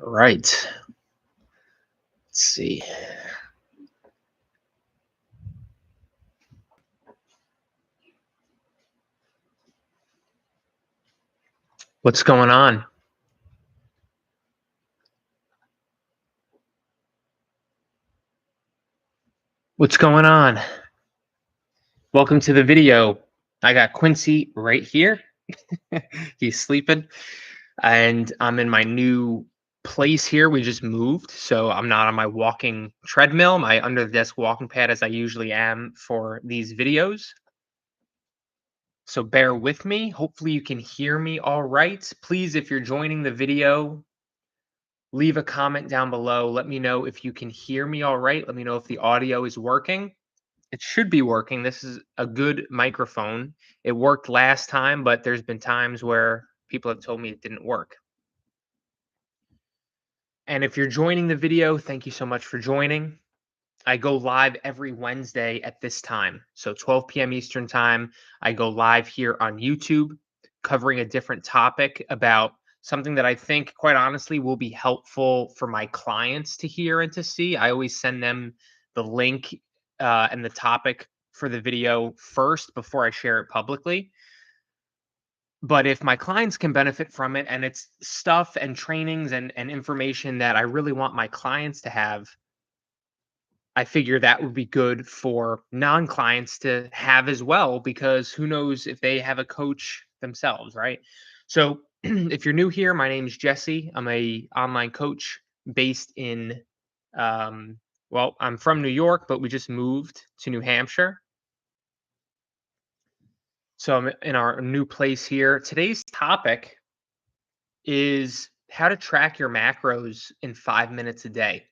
Right. Let's see. What's going on? What's going on? Welcome to the video. I got Quincy right here. He's sleeping. And I'm in my new place here. We just moved. So I'm not on my walking treadmill, my under the desk walking pad as I usually am for these videos. So bear with me. Hopefully you can hear me all right. Please, if you're joining the video, leave a comment down below. Let me know if you can hear me all right. Let me know if the audio is working. It should be working. This is a good microphone. It worked last time, but there's been times where people have told me it didn't work. And if you're joining the video, thank you so much for joining. I go live every Wednesday at this time. So 12 p.m. Eastern time, I go live here on YouTube covering a different topic about something that I think, quite honestly, will be helpful for my clients to hear and to see. I always send them the link and the topic for the video first before I share it publicly. But if my clients can benefit from it and it's stuff and trainings and information that I really want my clients to have, I figure that would be good for non-clients to have as well, because who knows if they have a coach themselves, right? So if you're new here, my name is Jesse. I'm a online coach based in well, I'm from New York, but we just moved to New Hampshire. So I'm in our new place here. Today's topic is how to track your macros in 5 minutes a day.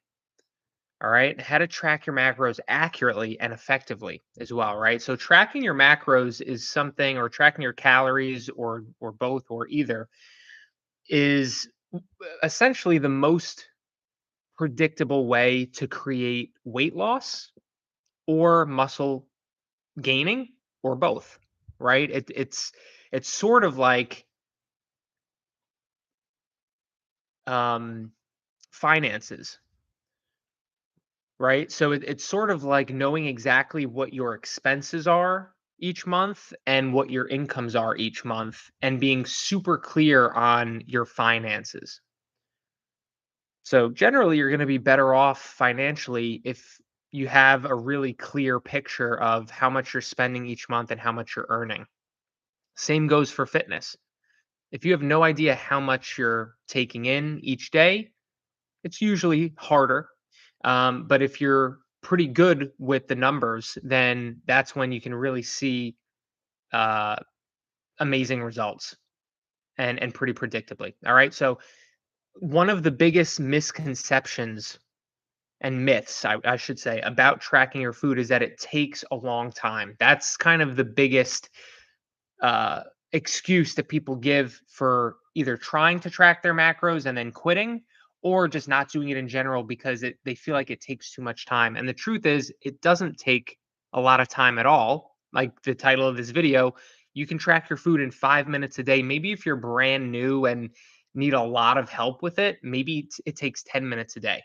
All right. How to track your macros accurately and effectively as well, right? So tracking your macros is something, or tracking your calories, or both, or either, is essentially the most predictable way to create weight loss or muscle gaining, or both, right? It's sort of like um finances, right? So it's sort of like knowing exactly what your expenses are each month and what your incomes are each month, and being super clear on your finances. So generally, you're going to be better off financially if you have a really clear picture of how much you're spending each month and how much you're earning. Same goes for fitness. If you have no idea how much you're taking in each day, it's usually harder. But if you're pretty good with the numbers, then that's when you can really see uh, amazing results, and pretty predictably. All right. So one of the biggest misconceptions and myths, I should say, about tracking your food is that it takes a long time. That's kind of the biggest uh, excuse that people give for either trying to track their macros and then quitting, or just not doing it in general because they feel like it takes too much time. And the truth is, it doesn't take a lot of time at all. Like the title of this video, you can track your food in 5 minutes a day. Maybe if you're brand new and need a lot of help with it, maybe it takes 10 minutes a day.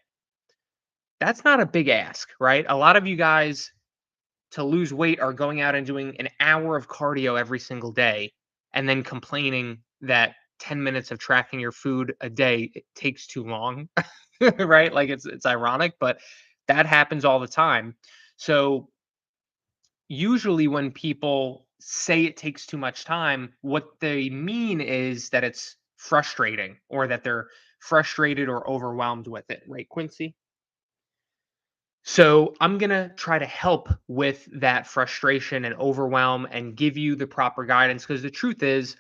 That's not a big ask, right? A lot of you guys, to lose weight, are going out and doing an hour of cardio every single day and then complaining that 10 minutes of tracking your food a day it takes too long. Right? Like it's ironic, but that happens all the time. So usually when people say it takes too much time, what they mean is that it's frustrating, or that they're frustrated or overwhelmed with it, right, Quincy? So I'm going to try to help with that frustration and overwhelm and give you the proper guidance, because the truth is,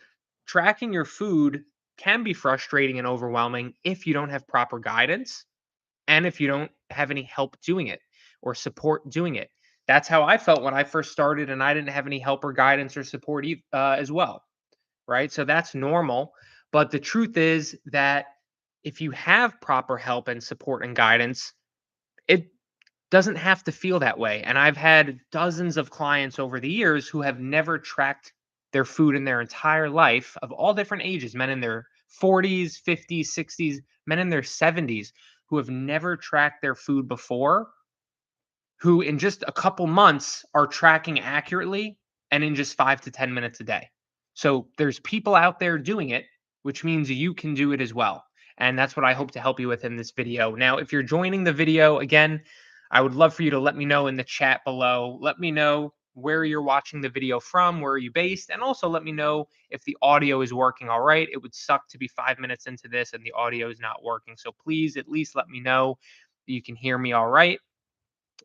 tracking your food can be frustrating and overwhelming if you don't have proper guidance and if you don't have any help doing it or support doing it. That's how I felt when I first started, and I didn't have any help or guidance or support as well, right? So that's normal. But the truth is that if you have proper help and support and guidance, it doesn't have to feel that way. And I've had dozens of clients over the years who have never tracked their food in their entire life, of all different ages, men in their 40s, 50s, 60s, men in their 70s who have never tracked their food before, who in just a couple months are tracking accurately and in just 5 to 10 minutes a day. So there's people out there doing it, which means you can do it as well. And that's what I hope to help you with in this video. Now, if you're joining the video, again, I would love for you to let me know in the chat below. Let me know where you're watching the video from, where are you based, and also let me know if the audio is working all right. It would suck to be 5 minutes into this and the audio is not working. So please at least let me know that you can hear me all right,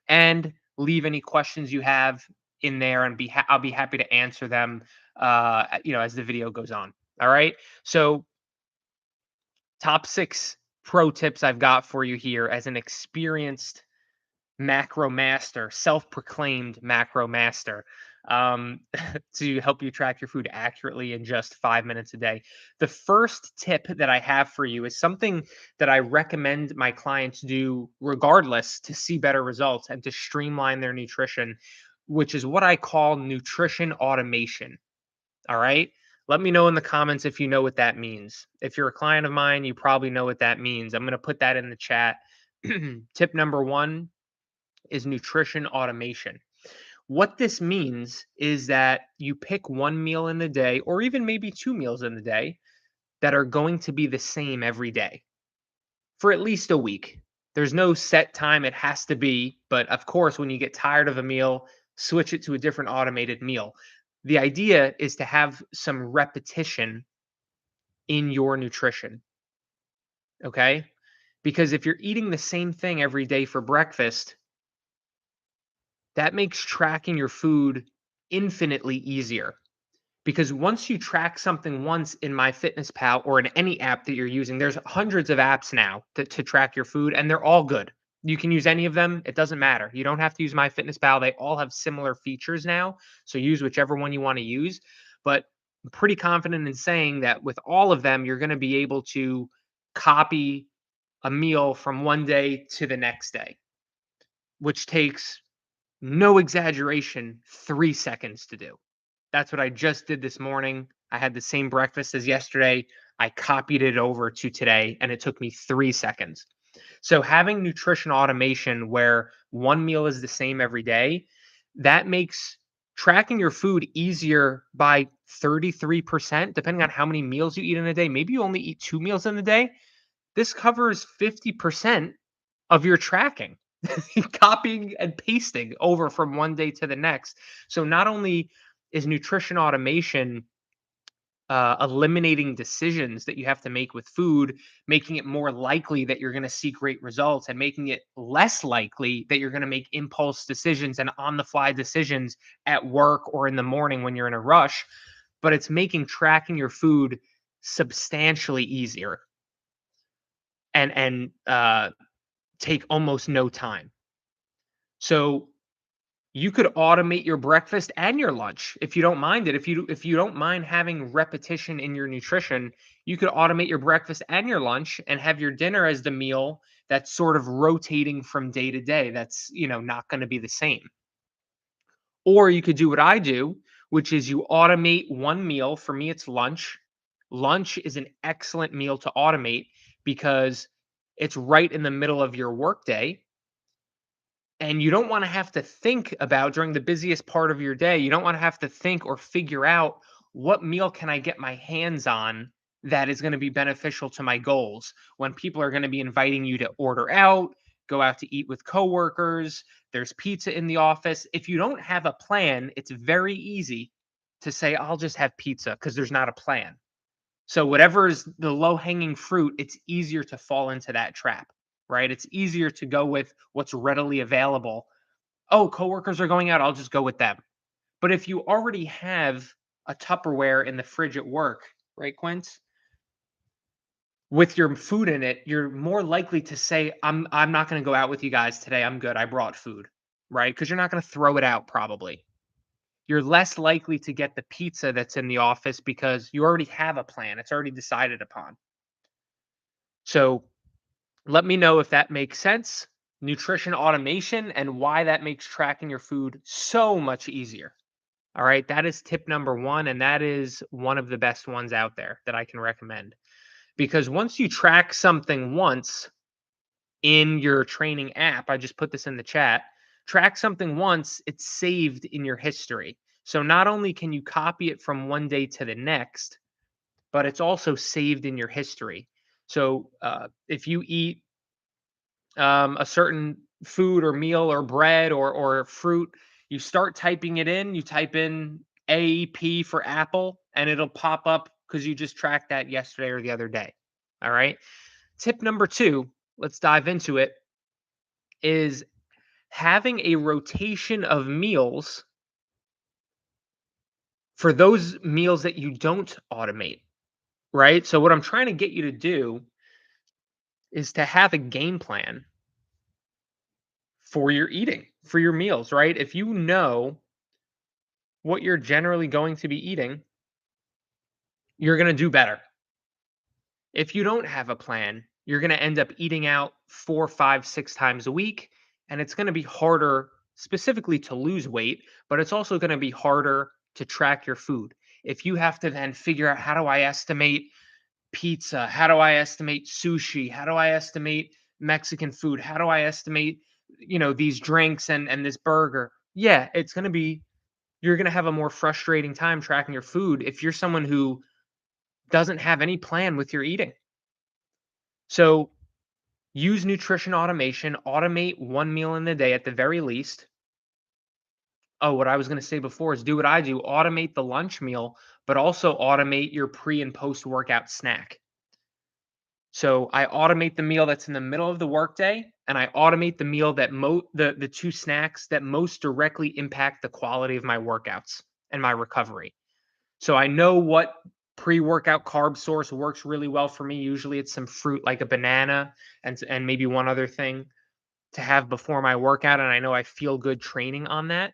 and leave any questions you have in there, and I'll be happy to answer them as the video goes on. All right. So top 6 pro tips I've got for you here as an experienced macro master, self-proclaimed macro master, um, to help you track your food accurately in just 5 minutes a day. The first tip that I have for you is something that I recommend my clients do regardless to see better results and to streamline their nutrition, which is what I call nutrition automation. All right. Let me know in the comments if you know what that means. If you're a client of mine, you probably know what that means. I'm going to put that in the chat. Tip number 1 is nutrition automation. What this means is that you pick one meal in the day, or even maybe 2 meals in the day, that are going to be the same every day for at least a week. There's no set time it has to be, but of course, when you get tired of a meal, switch it to a different automated meal. The idea is to have some repetition in your nutrition, okay? Because if you're eating the same thing every day for breakfast, that makes tracking your food infinitely easier. Because once you track something once in MyFitnessPal or in any app that you're using, there's hundreds of apps now to track your food, and they're all good. You can use any of them. It doesn't matter. You don't have to use MyFitnessPal. They all have similar features now. So use whichever one you want to use. But I'm pretty confident in saying that with all of them, you're going to be able to copy a meal from one day to the next day, which takes, no exaggeration, 3 seconds to do. That's what I just did this morning. I had the same breakfast as yesterday. I copied it over to today, and it took me 3 seconds. So having nutrition automation where one meal is the same every day, that makes tracking your food easier by 33%, depending on how many meals you eat in a day. Maybe you only eat 2 meals in a day. This covers 50% of your tracking, copying and pasting over from one day to the next. So not only is nutrition automation eliminating decisions that you have to make with food, making it more likely that you're going to see great results, and making it less likely that you're going to make impulse decisions and on the fly decisions at work or in the morning when you're in a rush, but it's making tracking your food substantially easier and take almost no time. So you could automate your breakfast and your lunch if you don't mind it. If you don't mind having repetition in your nutrition, you could automate your breakfast and your lunch and have your dinner as the meal that's sort of rotating from day to day. That's, not going to be the same. Or you could do what I do, which is you automate one meal. For me, it's lunch. Lunch is an excellent meal to automate because it's right in the middle of your workday, and you don't want to have to think about, during the busiest part of your day, you don't want to have to think or figure out what meal can I get my hands on that is going to be beneficial to my goals when people are going to be inviting you to order out, go out to eat with coworkers, there's pizza in the office. If you don't have a plan, it's very easy to say I'll just have pizza because there's not a plan. So whatever is the low-hanging fruit, it's easier to fall into that trap, right? It's easier to go with what's readily available. Oh, coworkers are going out, I'll just go with them. But if you already have a Tupperware in the fridge at work, right, Quint? With your food in it, you're more likely to say, I'm not going to go out with you guys today. I'm good. I brought food, right? Because you're not going to throw it out probably. You're less likely to get the pizza that's in the office because you already have a plan. It's already decided upon. So let me know if that makes sense. Nutrition automation and why that makes tracking your food so much easier. All right. That is tip number 1. And that is one of the best ones out there that I can recommend. because once you track something once in your training app, I just put this in the chat, track something once, it's saved in your history. So not only can you copy it from one day to the next, but it's also saved in your history. So if you eat a certain food or meal or bread or fruit, you start typing it in, you type in AEP for apple, and it'll pop up because you just tracked that yesterday or the other day. All right. Tip number two, let's dive into it, is having a rotation of meals for those meals that you don't automate, right? So, what I'm trying to get you to do is to have a game plan for your eating, for your meals, right? If you know what you're generally going to be eating, you're going to do better. If you don't have a plan, you're going to end up eating out 4, 5, 6 times a week. And it's going to be harder specifically to lose weight, but it's also going to be harder to track your food. If you have to then figure out, how do I estimate pizza? How do I estimate sushi? How do I estimate Mexican food? How do I estimate, these drinks and this burger? Yeah, it's going to be, you're going to have a more frustrating time tracking your food if you're someone who doesn't have any plan with your eating. So use nutrition automation, automate one meal in the day at the very least. Oh, what I was going to say before is do what I do, automate the lunch meal, but also automate your pre and post workout snack. So I automate the meal that's in the middle of the workday, and I automate the meal that the two snacks that most directly impact the quality of my workouts and my recovery. So I know what pre-workout carb source works really well for me. Usually it's some fruit like a banana and maybe one other thing to have before my workout, and I know I feel good training on that.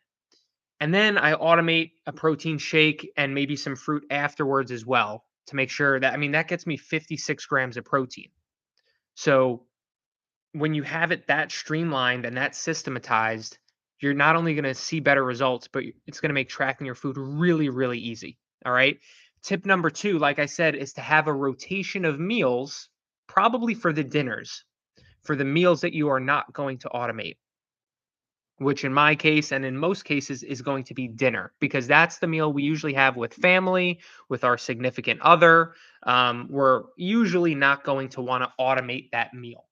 And then I automate a protein shake and maybe some fruit afterwards as well to make sure that, I mean, that gets me 56 grams of protein. So when you have it that streamlined and that systematized, you're not only going to see better results, but it's going to make tracking your food really, really easy. All right. Tip number two, like I said, is to have a rotation of meals, probably for the dinners, for the meals that you are not going to automate, which in my case and in most cases is going to be dinner, because that's the meal we usually have with family, with our significant other. We're usually not going to want to automate that meal.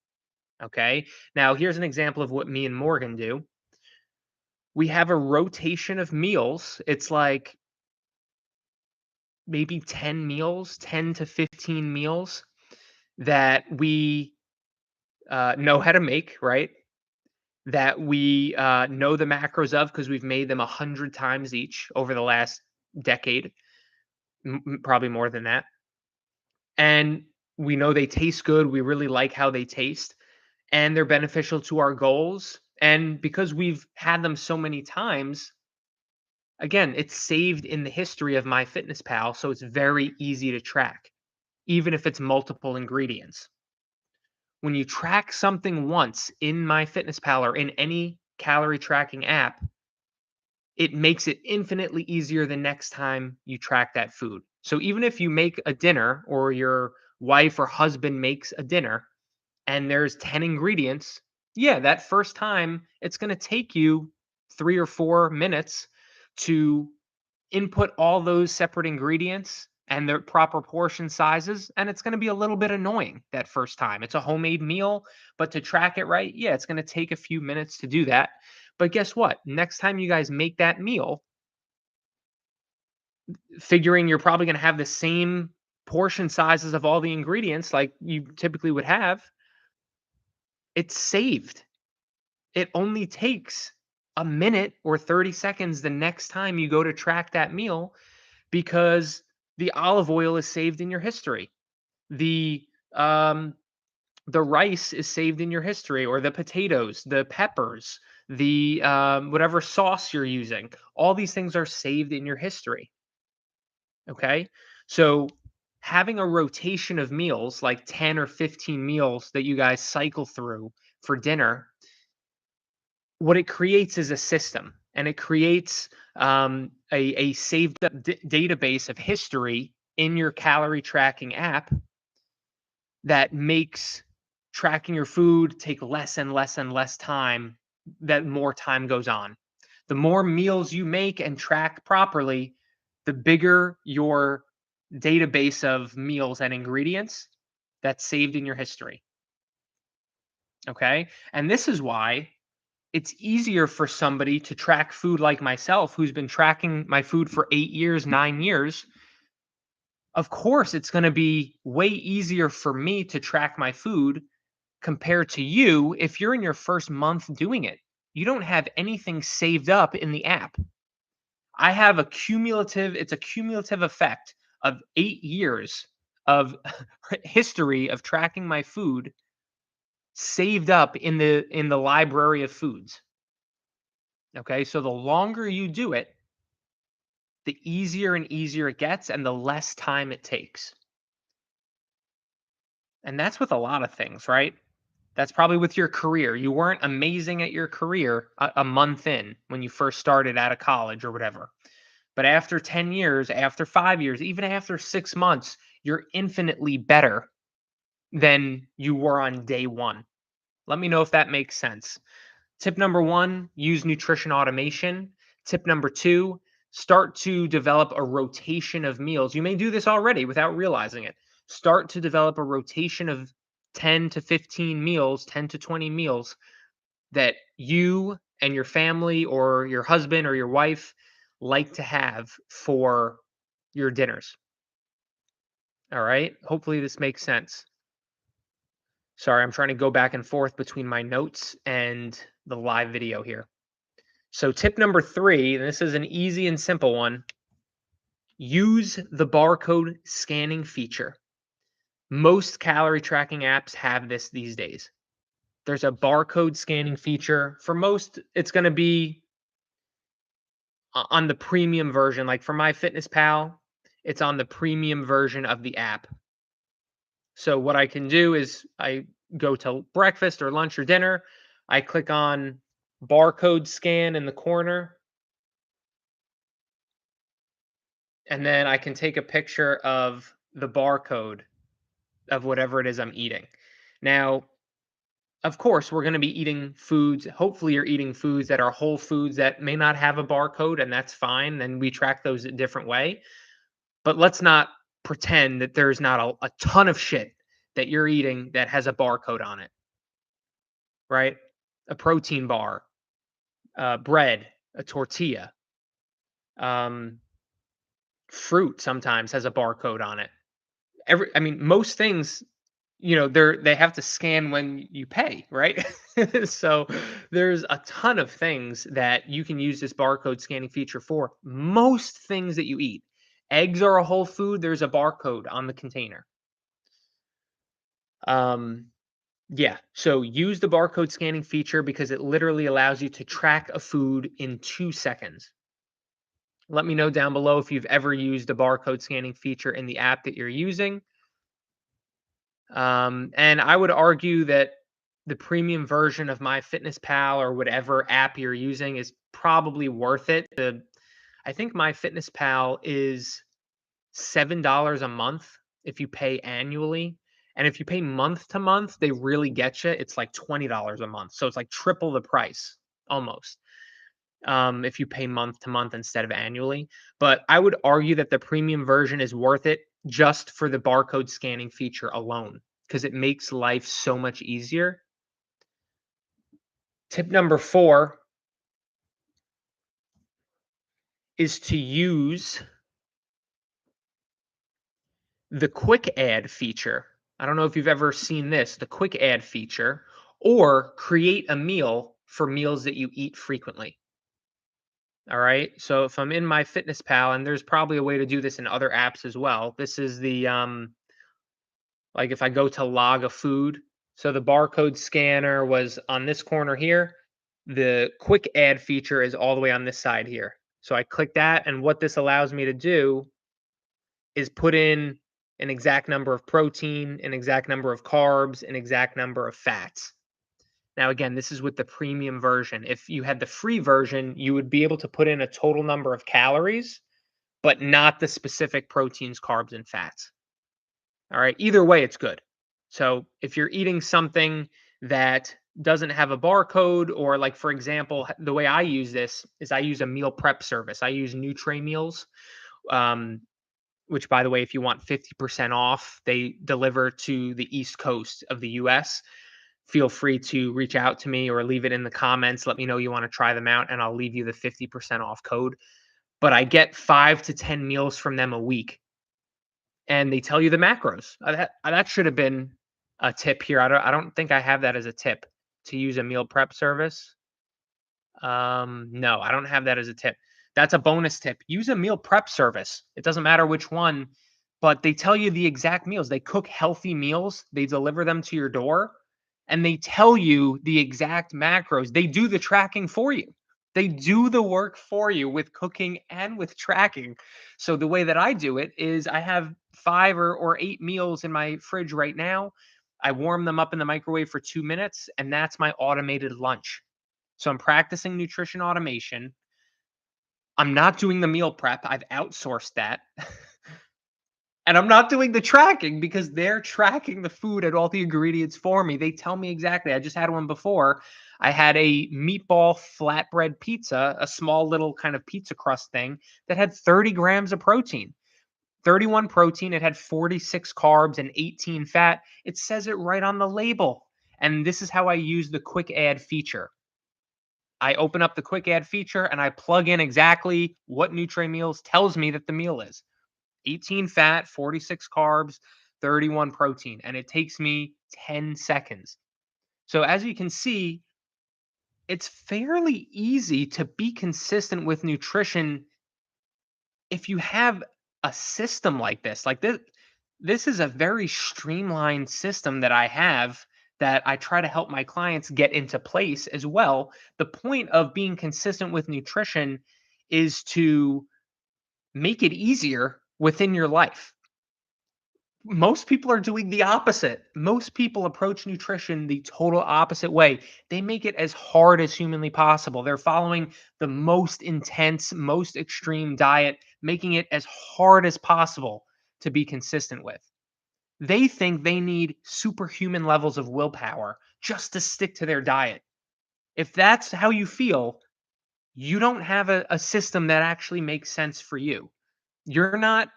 Okay. Now, here's an example of what me and Morgan do. We have a rotation of meals. It's like maybe 10 meals, 10 to 15 meals that we know how to make, right? That we know the macros of because we've made them 100 times each over the last decade, probably more than that. And we know they taste good. We really like how they taste, and they're beneficial to our goals. And because we've had them so many times, again, it's saved in the history of MyFitnessPal, so it's very easy to track, even if it's multiple ingredients. When you track something once in MyFitnessPal or in any calorie tracking app, it makes it infinitely easier the next time you track that food. So even if you make a dinner or your wife or husband makes a dinner and there's 10 ingredients, yeah, that first time it's going to take you 3 or 4 minutes to input all those separate ingredients and their proper portion sizes, and it's going to be a little bit annoying that first time. It's a homemade meal, but to track it right, yeah, it's going to take a few minutes to do that. But guess what? Next time you guys make that meal, figuring you're probably going to have the same portion sizes of all the ingredients like you typically would have, it's saved. It only takes a minute or 30 seconds the next time you go to track that meal, because the olive oil is saved in your history. The um, the rice is saved in your history, or the potatoes, the peppers, the whatever sauce you're using. All these things are saved in your history. Okay, so having a rotation of meals, like 10 or 15 meals that you guys cycle through for dinner, what it creates is a system, and it creates a saved up database of history in your calorie tracking app that makes tracking your food take less and less and less time that more time goes on. The more meals you make and track properly, the bigger your database of meals and ingredients that's saved in your history. Okay. And this is why it's easier for somebody to track food like myself, who's been tracking my food for 8 years, 9 years. Of course, it's going to be way easier for me to track my food compared to you if you're in your first month doing it. You don't have anything saved up in the app. I have it's a cumulative effect of 8 years of history of tracking my food saved up in the library of foods. Okay, so the longer you do it, the easier and easier it gets and the less time it takes. And that's with a lot of things, right? That's probably with your career. You weren't amazing at your career a month in when you first started out of college or whatever. But after 10 years, after 5 years, even after 6 months, you're infinitely better than you were on day one. Let me know if that makes sense. Tip number one, use nutrition automation. Tip number two, start to develop a rotation of meals. You may do this already without realizing it. Start to develop a rotation of 10 to 15 meals, 10 to 20 meals that you and your family or your husband or your wife like to have for your dinners. All right. Hopefully, this makes sense. Sorry, I'm trying to go back and forth between my notes and the live video here. So, tip number three, and this is an easy and simple one, use the barcode scanning feature. Most calorie tracking apps have this these days. There's a barcode scanning feature. For most, it's going to be on the premium version. Like for MyFitnessPal, it's on the premium version of the app. So what I can do is I go to breakfast or lunch or dinner. I click on barcode scan in the corner, and then I can take a picture of the barcode of whatever it is I'm eating. Now, of course, we're going to be eating foods. Hopefully, you're eating foods that are whole foods that may not have a barcode, and that's fine. And we track those a different way. But let's not pretend that there's not a ton of shit that you're eating that has a barcode on it, right? A protein bar, bread, a tortilla, um, fruit sometimes has a barcode on it. I mean, most things, they have to scan when you pay, right? So there's a ton of things that you can use this barcode scanning feature for. Most things that you eat, eggs are a whole food. There's a barcode on the container. Um, yeah. So use the barcode scanning feature because it literally allows you to track a food in 2 seconds. Let me know down below if you've ever used the barcode scanning feature in the app that you're using. And I would argue that the premium version of MyFitnessPal or whatever app you're using is probably worth it. I think MyFitnessPal is $7 a month if you pay annually. And if you pay month to month, they really get you. It's like $20 a month. So it's like triple the price almost if you pay month to month instead of annually. But I would argue that the premium version is worth it just for the barcode scanning feature alone because it makes life so much easier. Tip number four is to use the quick add feature. I don't know if you've ever seen this, the quick add feature, or create a meal for meals that you eat frequently. All right. So if I'm in MyFitnessPal, and there's probably a way to do this in other apps as well. This is the like if I go to log a food. So the barcode scanner was on this corner here. The quick add feature is all the way on this side here. So I click that, and what this allows me to do is put in an exact number of protein, an exact number of carbs, an exact number of fats. Now, again, this is with the premium version. If you had the free version, you would be able to put in a total number of calories, but not the specific proteins, carbs, and fats. All right. Either way, it's good. So if you're eating something that doesn't have a barcode, or like for example, the way I use this is I use a meal prep service. I use Nutri Meals, um, which by the way, if you want 50% off, they deliver to the East Coast of the US. Feel free to reach out to me or leave it in the comments. Let me know you want to try them out, and I'll leave you the 50% off code. But I get 5 to 10 meals from them a week, and they tell you the macros. That should have been a tip here. I don't think I have that as a tip to use a meal prep service. No, I don't have that as a tip. That's a bonus tip. Use a meal prep service. It doesn't matter which one, but they tell you the exact meals. They cook healthy meals, they deliver them to your door, and they tell you the exact macros. They do the tracking for you. They do the work for you with cooking and with tracking. So the way that I do it is I have 5 or 8 meals in my fridge right now. I warm them up in the microwave for 2 minutes, and that's my automated lunch. So I'm practicing nutrition automation. I'm not doing the meal prep. I've outsourced that. And I'm not doing the tracking because they're tracking the food and all the ingredients for me. They tell me exactly. I just had one before. I had a meatball flatbread pizza, a small little kind of pizza crust thing that had 30 grams of protein, 31 protein. It had 46 carbs and 18 fat. It says it right on the label. And this is how I use the quick add feature. I open up the quick add feature and I plug in exactly what Nutri-Meals tells me that the meal is. 18 fat, 46 carbs, 31 protein, and it takes me 10 seconds. So as you can see, it's fairly easy to be consistent with nutrition if you have a system like this. This is a very streamlined system that I have that I try to help my clients get into place as well. The point of being consistent with nutrition is to make it easier within your life. Most people are doing the opposite. Most people approach nutrition the total opposite way. They make it as hard as humanly possible. They're following the most intense, most extreme diet, making it as hard as possible to be consistent with. They think they need superhuman levels of willpower just to stick to their diet. If that's how you feel, you don't have a system that actually makes sense for you. You're not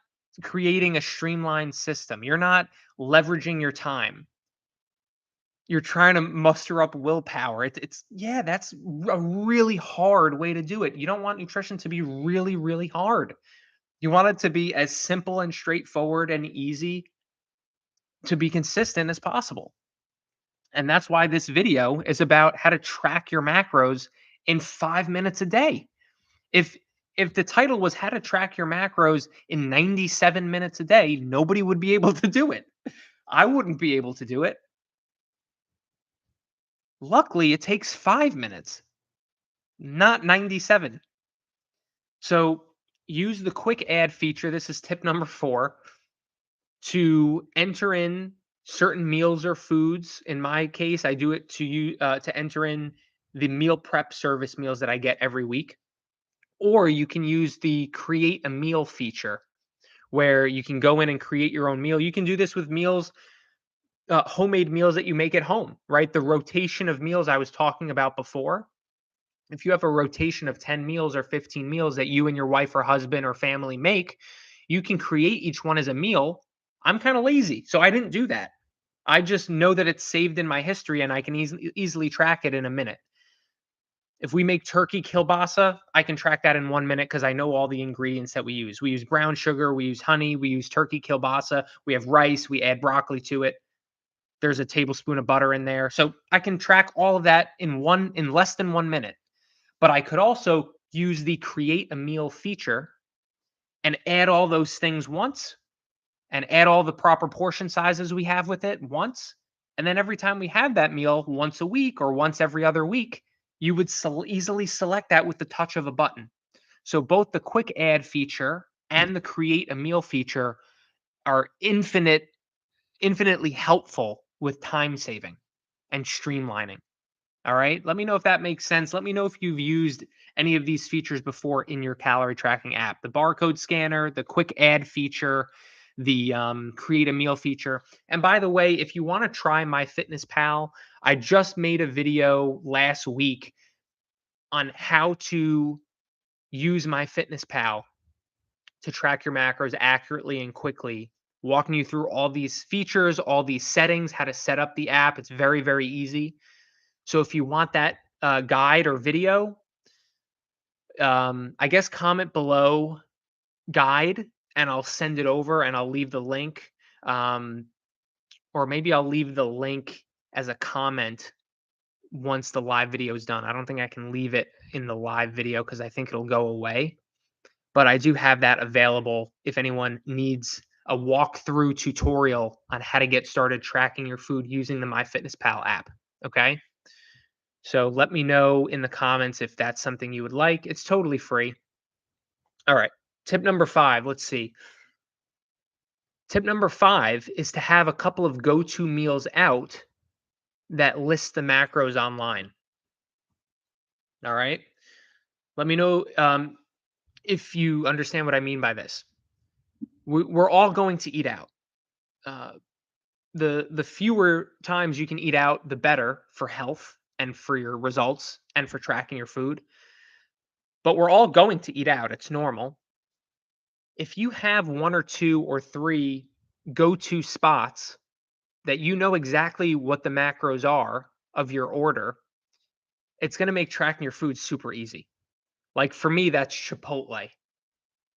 creating a streamlined system. You're not leveraging your time. You're trying to muster up willpower. Yeah, that's a really hard way to do it. You don't want nutrition to be really, really hard. You want it to be as simple and straightforward and easy to be consistent as possible. And that's why this video is about how to track your macros in 5 minutes a day. If if the title was how to track your macros in 97 minutes a day, nobody would be able to do it. I wouldn't be able to do it. Luckily, it takes 5 minutes, not 97. So use the quick add feature. This is tip number 4 to enter in certain meals or foods. In my case, I do it to enter in the meal prep service meals that I get every week. Or you can use the create a meal feature where you can go in and create your own meal. You can do this with meals, homemade meals that you make at home, right? The rotation of meals I was talking about before. If you have a rotation of 10 meals or 15 meals that you and your wife or husband or family make, you can create each one as a meal. I'm kind of lazy, so I didn't do that. I just know that it's saved in my history and I can easily track it in a minute. If we make turkey kielbasa, I can track that in 1 minute because I know all the ingredients that we use. We use brown sugar, we use honey, we use turkey kielbasa, we have rice, we add broccoli to it. There's a tablespoon of butter in there. So I can track all of that in less than 1 minute. But I could also use the create a meal feature and add all those things once and add all the proper portion sizes we have with it once. And then every time we have that meal once a week or once every other week, you would easily select that with the touch of a button. So both the quick add feature and the create a meal feature are infinitely helpful with time saving and streamlining. All right. Let me know if that makes sense. Let me know if you've used any of these features before in your calorie tracking app. The barcode scanner, the quick add feature, the create a meal feature. And by the way, if you want to try MyFitnessPal, I just made a video last week on how to use MyFitnessPal to track your macros accurately and quickly, walking you through all these features, all these settings, how to set up the app. It's very, very easy. So if you want that guide or video, I guess comment below guide and I'll send it over and I'll leave the link. Um, or maybe I'll leave the link as a comment once the live video is done. I don't think I can leave it in the live video because I think it'll go away. But I do have that available if anyone needs a walkthrough tutorial on how to get started tracking your food using the MyFitnessPal app. Okay. So let me know in the comments if that's something you would like. It's totally free. All right. Tip number 5. Let's see. Tip number 5 is to have a couple of go-to meals out that list the macros online. All right. Let me know if you understand what I mean by this. We're all going to eat out. Uh, the fewer times you can eat out, the better for health and for your results and for tracking your food. But we're all going to eat out. It's normal. If you have one or two or three go-to spots that you know exactly what the macros are of your order, it's going to make tracking your food super easy. Like for me, that's Chipotle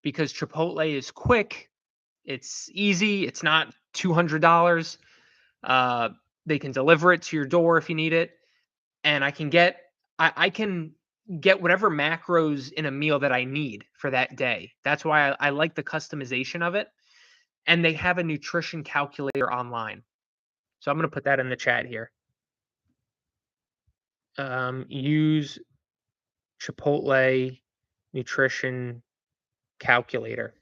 because Chipotle is quick, it's easy, it's not $200. Uh, they can deliver it to your door if you need it, and I can get whatever macros in a meal that I need for that day. That's why I like the customization of it. And they have a nutrition calculator online. So I'm going to put that in the chat here. Use Chipotle nutrition calculator.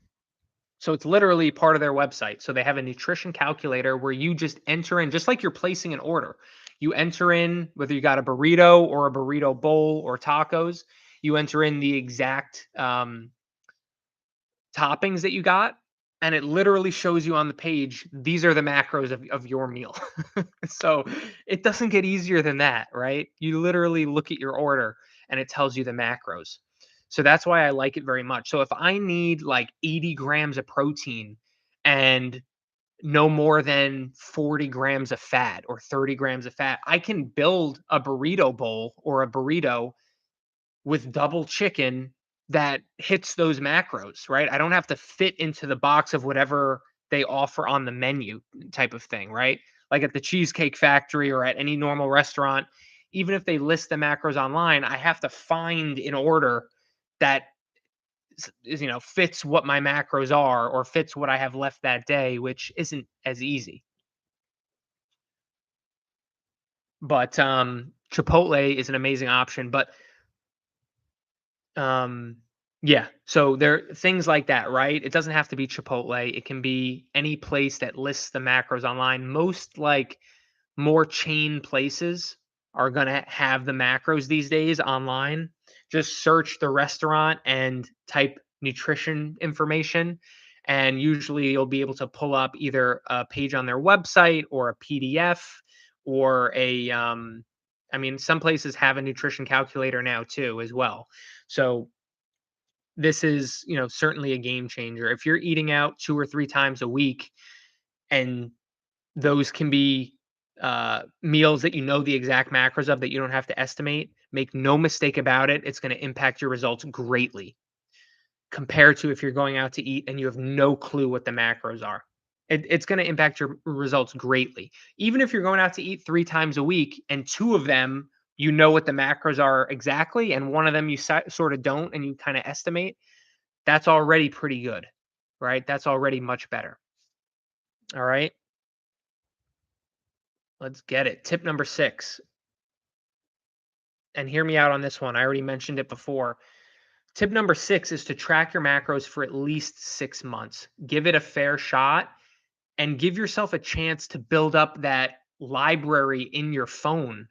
So it's literally part of their website. So they have a nutrition calculator where you just enter in, just like you're placing an order. You enter in whether you got a burrito or a burrito bowl or tacos. You enter in the exact toppings that you got, and it literally shows you on the page, these are the macros of your meal. So it doesn't get easier than that, right? You literally look at your order and it tells you the macros. So that's why I like it very much. So if I need like 80 grams of protein and no more than 40 grams of fat or 30 grams of fat, I can build a burrito bowl or a burrito with double chicken that hits those macros, right? I don't have to fit into the box of whatever they offer on the menu type of thing, right? Like at the Cheesecake Factory or at any normal restaurant, even if they list the macros online, I have to find an order that fits what my macros are or fits what I have left that day, which isn't as easy. But Chipotle is an amazing option, but yeah, so there things like that, right? It doesn't have to be Chipotle. It can be any place that lists the macros online. Most like more chain places are going to have the macros these days online. Just search the restaurant and type nutrition information and usually you'll be able to pull up either a page on their website or a PDF or a I mean some places have a nutrition calculator now too as well. So this is, certainly a game changer. If you're eating out 2 or 3 times a week and those can be meals that you know the exact macros of that you don't have to estimate, make no mistake about it, it's going to impact your results greatly compared to if you're going out to eat and you have no clue what the macros are. It's going to impact your results greatly. Even if you're going out to eat 3 times a week and 2 of them you know what the macros are exactly and one of them you sort of don't and you kind of estimate, that's already pretty good, right? That's already much better. All right. Let's get it. Tip number 6. And hear me out on this one. I already mentioned it before. Tip number 6 is to track your macros for at least 6 months. Give it a fair shot and give yourself a chance to build up that library in your phone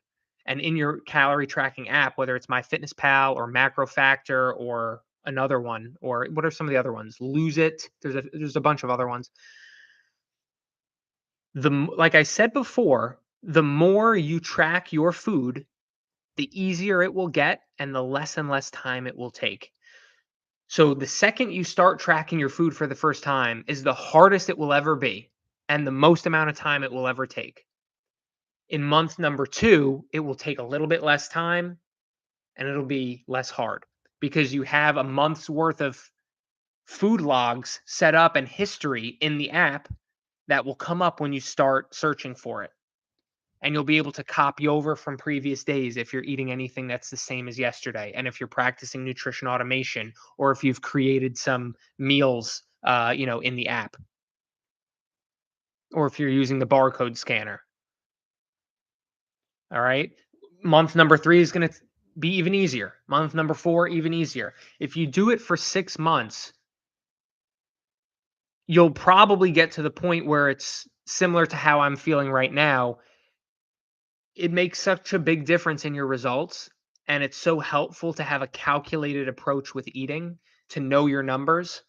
and in your calorie tracking app, whether it's MyFitnessPal or Macro Factor or another one, or what are some of the other ones? Lose It. There's a bunch of other ones. Like I said before, the more you track your food, the easier it will get and the less and less time it will take. So the second you start tracking your food for the first time is the hardest it will ever be and the most amount of time it will ever take. In month number 2, it will take a little bit less time and it'll be less hard because you have a month's worth of food logs set up and history in the app that will come up when you start searching for it. And you'll be able to copy over from previous days if you're eating anything that's the same as yesterday. And if you're practicing nutrition automation or if you've created some meals, in the app, or if you're using the barcode scanner. All right. Month number 3 is going to be even easier. Month number 4, even easier. If you do it for 6 months, you'll probably get to the point where it's similar to how I'm feeling right now. It makes such a big difference in your results, and it's so helpful to have a calculated approach with eating, to know your numbers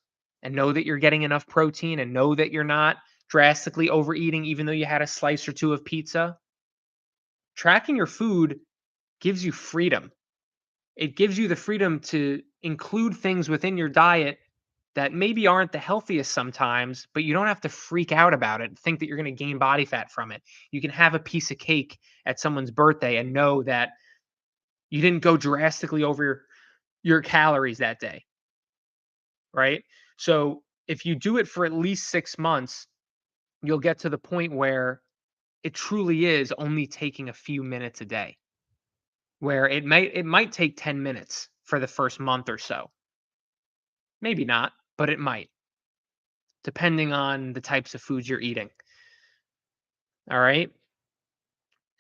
and know that you're getting enough protein and know that you're not drastically overeating even though you had a slice or 2 of pizza. Tracking your food gives you freedom. It gives you the freedom to include things within your diet that maybe aren't the healthiest sometimes, but you don't have to freak out about it, think that you're going to gain body fat from it. You can have a piece of cake at someone's birthday and know that you didn't go drastically over your calories that day, right? So if you do it for at least 6 months, you'll get to the point where it truly is only taking a few minutes a day, where it might take 10 minutes for the first month or so. Maybe not, but it might, depending on the types of foods you're eating. All right?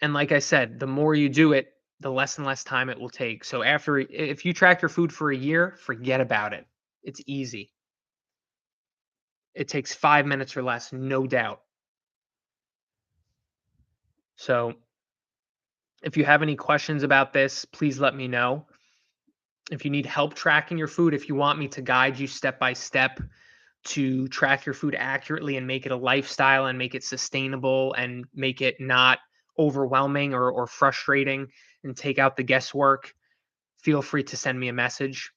And like I said, the more you do it, the less and less time it will take. So if you track your food for a year, forget about it. It's easy. It takes 5 minutes or less, no doubt. So if you have any questions about this, please let me know. If you need help tracking your food, if you want me to guide you step by step to track your food accurately and make it a lifestyle and make it sustainable and make it not overwhelming or frustrating and take out the guesswork, feel free to send me a message.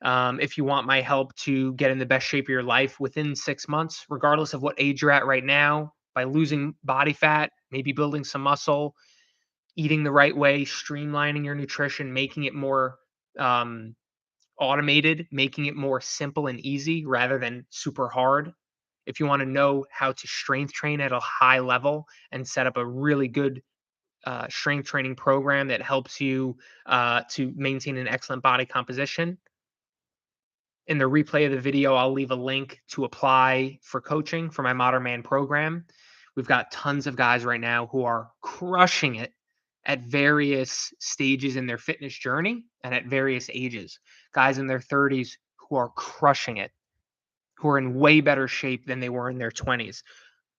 If you want my help to get in the best shape of your life within 6 months, regardless of what age you're at right now, by losing body fat, maybe building some muscle, eating the right way, streamlining your nutrition, making it more um, automated, making it more simple and easy rather than super hard. If you want to know how to strength train at a high level and set up a really good strength training program that helps you to maintain an excellent body composition, in the replay of the video, I'll leave a link to apply for coaching for my Modern Man program. We've got tons of guys right now who are crushing it at various stages in their fitness journey and at various ages. Guys in their 30s who are crushing it, who are in way better shape than they were in their 20s.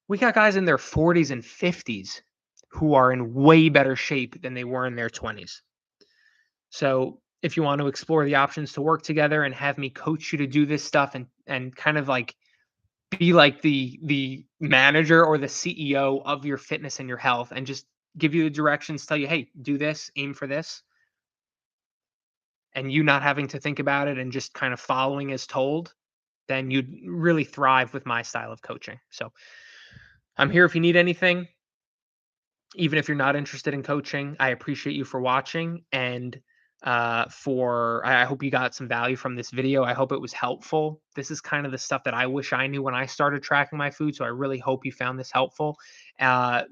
We got guys in their 40s and 50s who are in way better shape than they were in their 20s. So if you want to explore the options to work together and have me coach you to do this stuff and kind of like be like the manager or the CEO of your fitness and your health and just give you the directions, tell you, hey, do this, aim for this, and you not having to think about it and just kind of following as told, then you'd really thrive with my style of coaching. So I'm here if you need anything. Even if you're not interested in coaching, I appreciate you for watching and I hope you got some value from this video. I hope it was helpful. This is kind of the stuff that I wish I knew when I started tracking my food. So I really hope you found this helpful.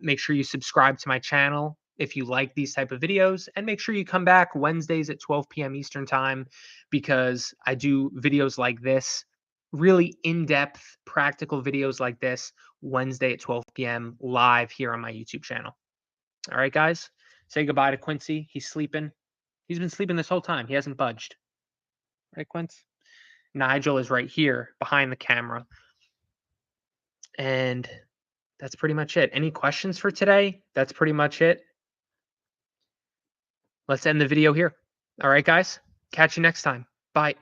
Make sure you subscribe to my channel if you like these type of videos, and make sure you come back Wednesdays at 12 p.m. Eastern time, because I do videos like this, really in-depth practical videos like this, Wednesday at 12 p.m. live here on my YouTube channel. All right, guys, say goodbye to Quincy. He's sleeping. He's been sleeping this whole time. He hasn't budged. Right, Quince? Nigel is right here behind the camera. And that's pretty much it. Any questions for today? That's pretty much it. Let's end the video here. All right, guys. Catch you next time. Bye.